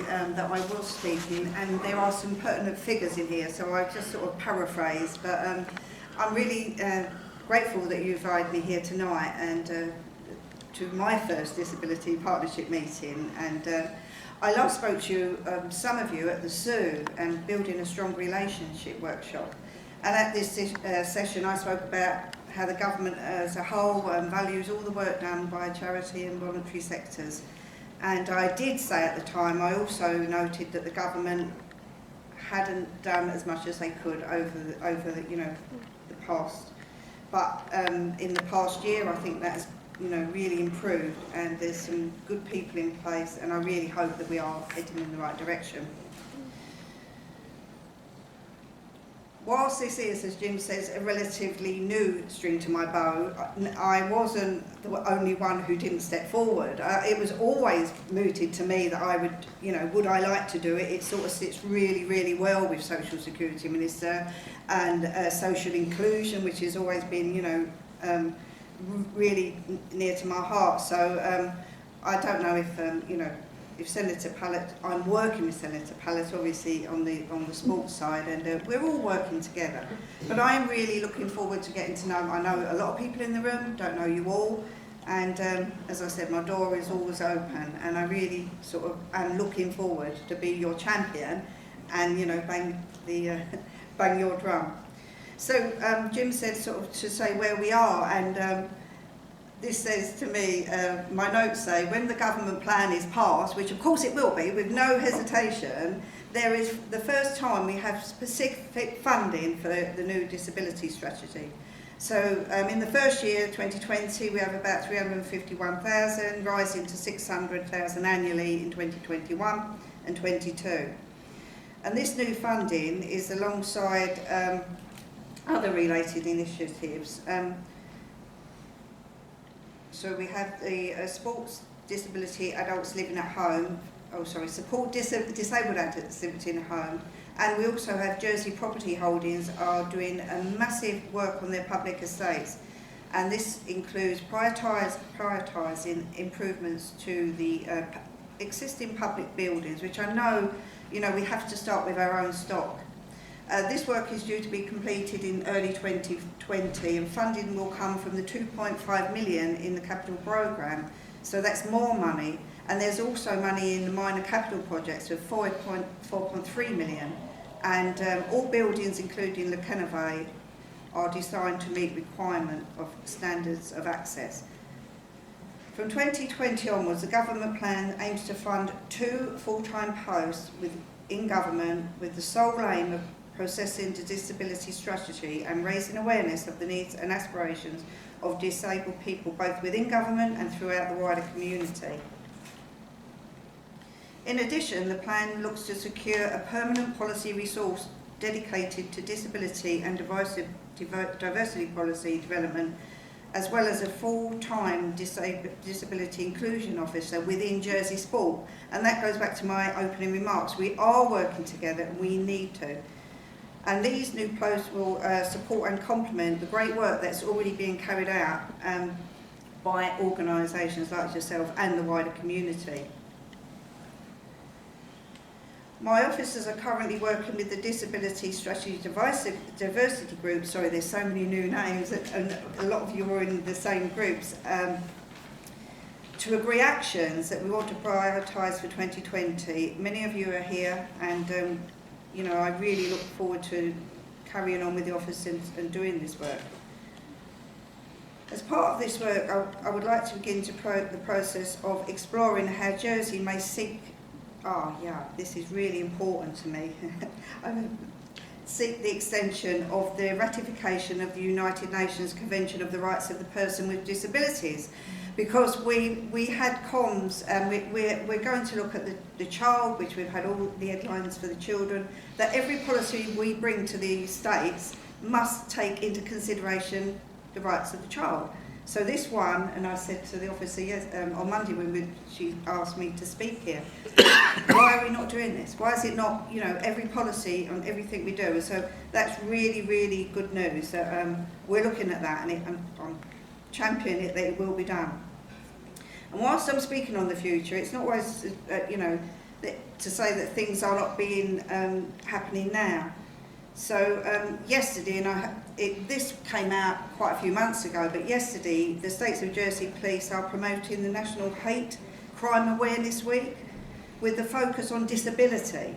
that I was speaking, and there are some pertinent figures in here, so I just sort of paraphrase, but I'm really grateful that you invited me here tonight and to my first Disability Partnership meeting. And I last spoke to you, some of you, at the Zoo and Building a Strong Relationship workshop. And at this session I spoke about how the government as a whole values all the work done by charity and voluntary sectors. And I did say at the time, I also noted that the government hadn't done as much as they could over the past. But in the past year, I think that's really improved, and there's some good people in place, and I really hope that we are heading in the right direction. Whilst this is, as Jim says, a relatively new string to my bow, I wasn't the only one who didn't step forward. It was always mooted to me that I would I like to do it? It sort of sits really, really well with Social Security Minister and social inclusion, which has always been, really near to my heart. So I don't know if Senator Pallett, I'm working with Senator Pallett obviously on the sports side, and we're all working together. But I am really looking forward to getting to know, I know a lot of people in the room, don't know you all, and as I said, my door is always open, and I really sort of am looking forward to be your champion and bang your drum. So Jim said sort of to say where we are, and this says to me, my notes say, when the government plan is passed, which of course it will be, with no hesitation, there is the first time we have specific funding for the new disability strategy. So in the first year, 2020, we have about 351,000, rising to 600,000 annually in 2021 and 22. And this new funding is alongside other related initiatives. So we have the sports disability adults living at home, support disabled adults living at home, and we also have Jersey Property Holdings are doing a massive work on their public estates, and this includes prioritising improvements to the existing public buildings, which I know, we have to start with our own stock. This work is due to be completed in early 2020, and funding will come from the 2.5 million in the capital programme, so that's more money, and there's also money in the minor capital projects of 4.3 million, and all buildings including Le Canave are designed to meet requirement of standards of access. From 2020 onwards, the government plan aims to fund 2 full-time posts in government with the sole aim of processing the disability strategy and raising awareness of the needs and aspirations of disabled people both within government and throughout the wider community. In addition, the plan looks to secure a permanent policy resource dedicated to disability and diversity policy development, as well as a full-time disability inclusion officer within Jersey Sport. And that goes back to my opening remarks. We are working together and we need to. And these new posts will support and complement the great work that's already being carried out by organisations like yourself and the wider community. My officers are currently working with the Disability Strategy Diversity Group, sorry there's so many new names and a lot of you are in the same groups, to agree actions that we want to prioritise for 2020. Many of you are here, and I really look forward to carrying on with the officers and doing this work. As part of this work, I would like to begin the process of exploring how Jersey may seek, this is really important to me, seek the extension of the ratification of the United Nations Convention of the Rights of the Person with Disabilities. Because we had comms, and we're going to look at the child, which we've had all the headlines for the children, that every policy we bring to the States must take into consideration the rights of the child. So this one, and I said to the officer on Monday when she asked me to speak here, why are we not doing this? Why is it not, every policy on everything we do? So that's really, really good news. So we're looking at that, and I'm championing it that it will be done. And whilst I'm speaking on the future, it's not always, to say that things are not being happening now. So yesterday, and this came out quite a few months ago, but yesterday the States of Jersey Police are promoting the National Hate Crime Awareness Week with the focus on disability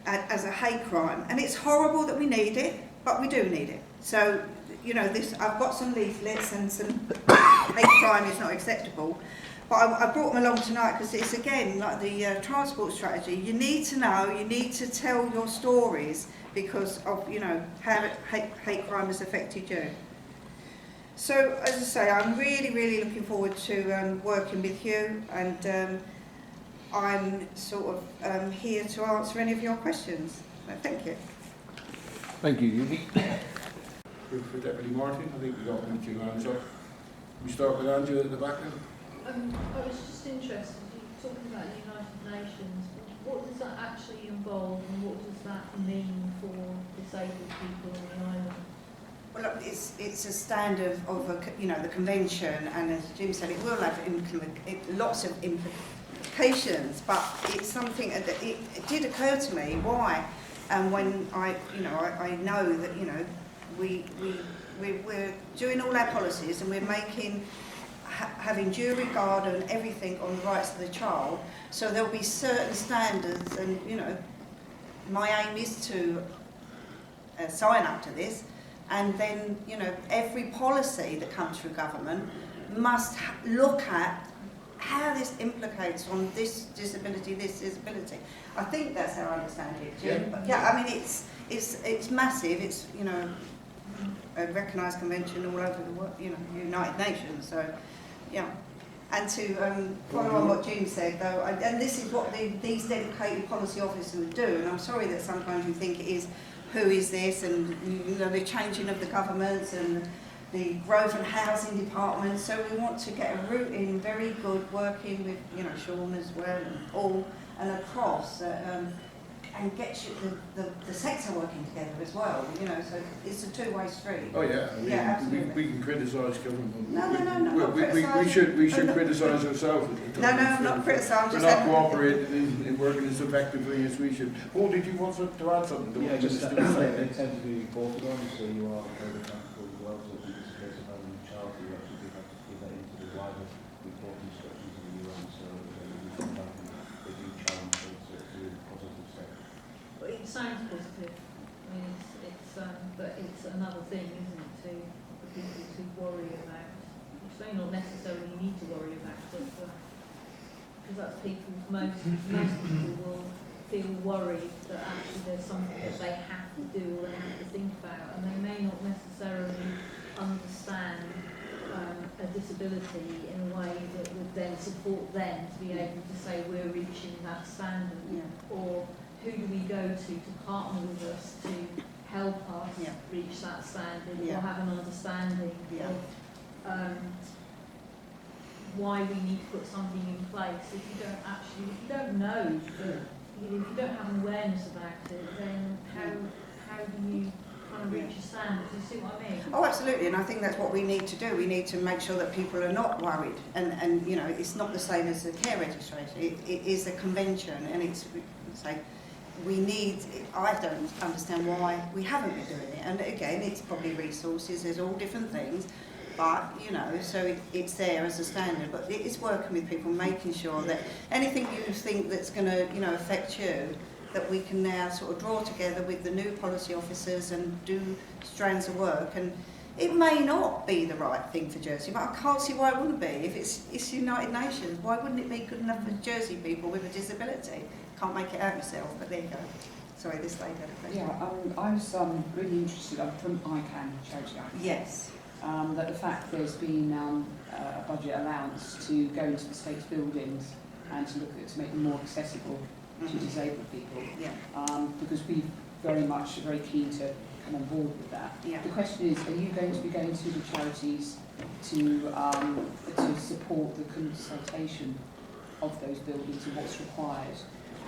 as a hate crime. And it's horrible that we need it, but we do need it. So, you know, I've got some leaflets and some hate crime is not acceptable. But I brought them along tonight because it's, again, like the transport strategy. You need to know, you need to tell your stories because of, you know, how hate crime has affected you. So, as I say, I'm really, really looking forward to working with you, and I'm sort of here to answer any of your questions. So, thank you. Thank you, Judy. For Deputy Martin, I think we got one or two hands up. We start with Andrew at the back then. I was just interested, you're talking about the United Nations. What does that actually involve, and what does that mean for disabled people on the island? Well, look, it's a stand of you know, the convention, and as Jim said, it will have lots of implications. But it's something that it did occur to me why, and when I know that, you know, we're doing all our policies and we're making. Having due regard and everything on the rights of the child, so there'll be certain standards, and you know, my aim is to sign up to this, and then, you know, every policy that comes through government must look at how this implicates on this disability. I think that's how I understand it, Jim. Yeah. But yeah, I mean, it's massive. It's, you know, a recognised convention all over the world, you know, United Nations. So. Yeah, and to follow on what Jim said, though, and this is what these dedicated policy officers do, and I'm sorry that sometimes you think it is, who is this, and you know, the changing of the governments and the growth and housing department. So we want to get a route in very good, working with, you know, Sean as well, and all and across, and get you the sector working together as well. You know, so it's a two-way street. Oh yeah, I mean, yeah, absolutely. we can criticise government. No, we should criticise ourselves. No, I'm not criticising. We're not cooperating in working as effectively as we should. Paul, did you want to add something to what just Mr. they tend to be reported on, so you are very accountable as well. So if it's a case of having a child, you actually have to give that into the wider report instructions of the UN, so they do challenge those to a positive step. Well, it sounds positive. I mean, but it's another thing, isn't it, for people to worry about. Which they not necessarily need to worry about, but because that's people's most people will feel worried that actually there's something that they have to do or they have to think about, and they may not necessarily understand a disability in a way that would then support them to be able to say we're reaching that standard, or who do we go to partner with us to help us reach that standard, or have an understanding of why we need to put something in place. If you don't know that, if you don't have an awareness about it, then how do you kind of reach a standard? Do you see what I mean? Oh, absolutely, and I think that's what we need to do. We need to make sure that people are not worried, and you know, it's not the same as the care registration. It is a convention, and it's like we need. I don't understand why we haven't been doing it, and again, it's probably resources. There's all different things. But, you know, so it's there as a standard, but it is working with people, making sure that anything you think that's going to, you know, affect you, that we can now sort of draw together with the new policy officers and do strands of work. And it may not be the right thing for Jersey, but I can't see why it wouldn't be. If it's United Nations, why wouldn't it be good enough for Jersey people with a disability? Can't make it out yourself, but there you go. Sorry, this lady had a question. Yeah, I was really interested, I'm from ICANN, charity ICANN. Yes. That the fact there's been a budget allowance to go into the state's buildings and to look at to make them more accessible to disabled people. Yeah. Because we very keen to come on board with that. Yeah. The question is, are you going to be going to the charities to support the consultation of those buildings and what's required?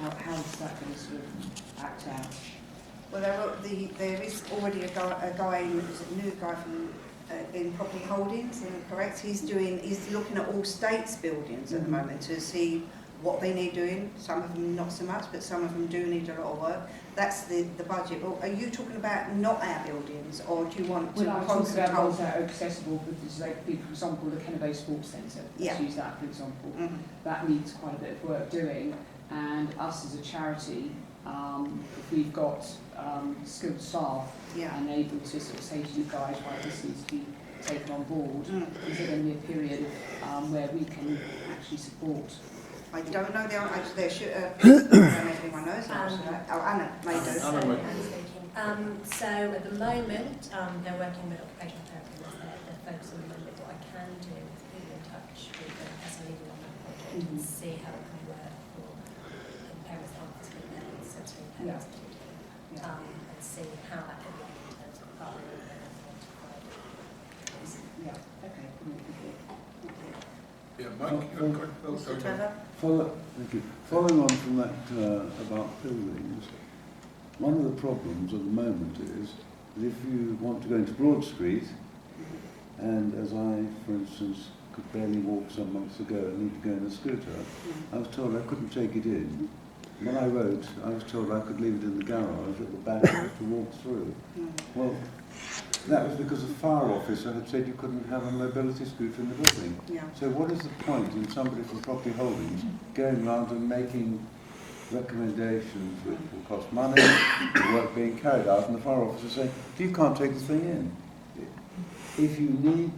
How is that going to sort of act out? Well, there is already a new guy from in Property Holdings, am I correct? He's looking at all states buildings at the moment to see what they need doing. Some of them not so much, but some of them do need a lot of work. That's the budget. Well, are you talking about not our buildings, or do you want to Well, I'm talking about concentrate? ones that are accessible, because like, for example, the Kennebay Sports Centre, let's Yeah. use that for example. Mhm. That needs quite a bit of work doing, and us as a charity, if we've got skilled staff Yeah. and able to sort of say to you guys, right, this needs to be taken on board, Mm. is there going to be a period where we can actually support? I don't know the answer. There should. I don't know if anyone knows the answer to that. Oh, Anna may do. Anna, So, mate. Anna's speaking. So at the moment, they're working with occupational therapists. They're focusing on a little bit. What I can do is put you in touch with the person leading on that project and see how it can work for parents that aren't physically parents, sensory parents particularly, and see how that can work in terms of partnering with them and to provide. Yeah, okay. Yeah, Mike, you got a quick- oh, sorry, Mr. John. Trevor? Thank you. Following on from that about buildings, one of the problems at the moment is that if you want to go into Broad Street, and as I, for instance, could barely walk some months ago and need to go in a scooter, I was told I couldn't take it in. When I wrote, I was told I could leave it in the garage at the back to walk through. Well, that was because a fire officer had said you couldn't have a mobility scooter in the building. Yeah. So what is the point in somebody from Property Holdings going round and making recommendations which will cost money, the work being carried out, and the fire officer saying, you can't take the thing in. If you need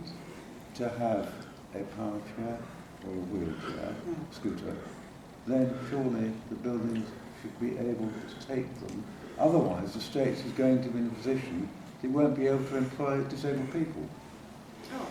to have a power chair or a wheelchair, scooter, then surely the buildings should be able to take them. Otherwise, the state is going to be in a position it won't be able to employ disabled people. Oh,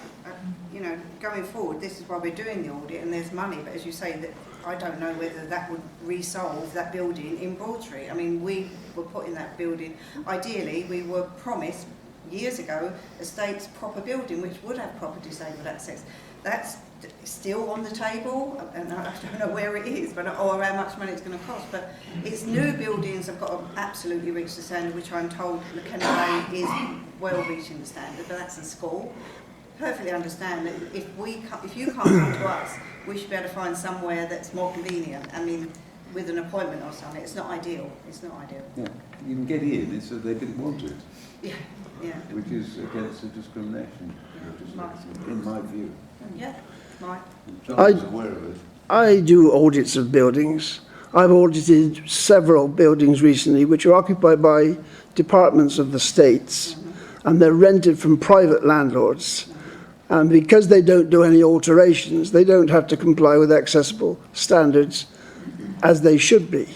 you know, going forward, this is why we're doing the audit, and there's money. But as you say, that I don't know whether that would resolve that building in Broad Street. I mean, we were put in that building. Ideally, we were promised years ago a state's proper building which would have proper disabled access. That's still on the table, and I don't know where it is, but or how much money it's going to cost. But it's new buildings have got to absolutely reach the standard, which I'm told the Kennebay is well reaching the standard. But that's a school. Perfectly understand that if you can't come to us, we should be able to find somewhere that's more convenient. I mean, with an appointment or something, it's not ideal. It's not ideal. Yeah, you can get in, it's that they didn't want it, Yeah, yeah, which is against the discrimination, which is, Right. in my view. yeah. Right. John is aware of it. I do audits of buildings. I've audited several buildings recently which are occupied by departments of the states, and they're rented from private landlords. And because they don't do any alterations, they don't have to comply with accessible standards as they should be.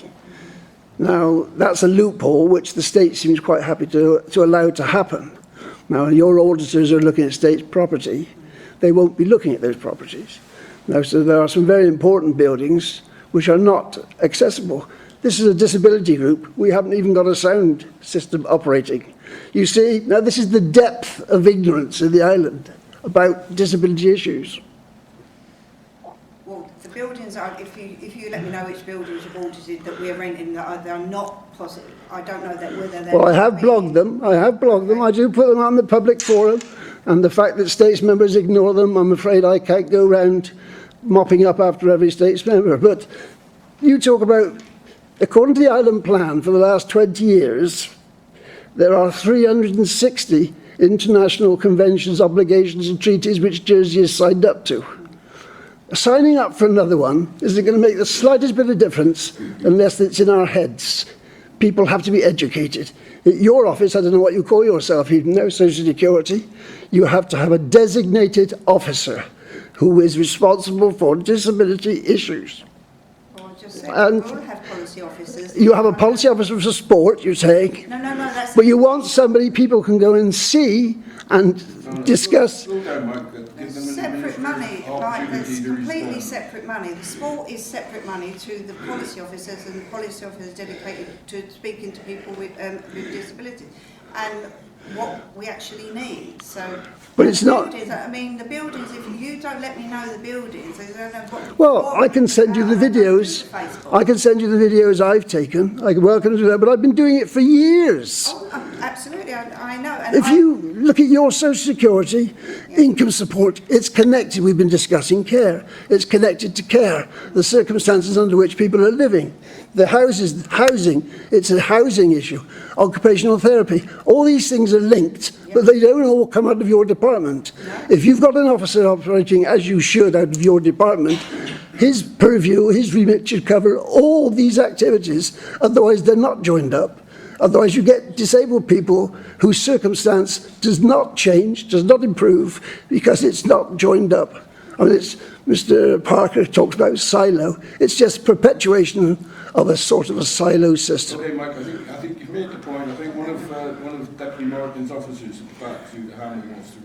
Now, that's a loophole which the state seems quite happy to allow to happen. Now, your auditors are looking at state property. They won't be looking at those properties. Now, so there are some very important buildings which are not accessible. This is a disability group. We haven't even got a sound system operating. You see, now this is the depth of ignorance in the island about disability issues. Well, the buildings are, if you let me know which buildings you've audited that we're renting, that they're not possible. I don't know that whether they're. Well, I have blogged them. I do put them on the public forum. And the fact that states members ignore them, I'm afraid I can't go round mopping up after every states member. But you talk about, according to the island plan for the last 20 years, there are 360 international conventions, obligations and treaties which Jersey has signed up to. Signing up for another one isn't going to make the slightest bit of difference unless it's in our heads. People have to be educated. At your office, I don't know what you call yourself, even though Social Security, you have to have a designated officer who is responsible for disability issues. Or just say, And we'll have policy officers. you have a policy officer for sport, you're saying, No, that's. but you want somebody people can go and see and discuss. Slow down, Mike. Give them an Separate money, right, that's opportunity to completely respond. separate money. The sport is separate money to the policy officers, and the policy officers dedicated to speaking to people with disabilities. And what we actually need, so. But it's not- Buildings, I mean, the buildings, if you don't let me know the buildings, I don't know what. Well, I can send you the videos. I can send you the videos I've taken. I can welcome to that, but I've been doing it for years. Oh, Absolutely, I know. And If you look at your social security, income support, it's connected, we've been discussing care. It's connected to care, the circumstances under which people are living. The housing, it's a housing issue. Occupational therapy, all these things are linked, but they don't all come out of your department. If you've got an officer operating as you should out of your department, his purview, his remit should cover all these activities, otherwise they're not joined up. Otherwise you get disabled people whose circumstance does not change, does not improve, because it's not joined up. I mean, Mr. Parker talks about silo. It's just perpetuation of a sort of a silo system. Okay, Mike, I think you've made the point. I think one of Deputy Martin's officers at the back, Hamley, wants to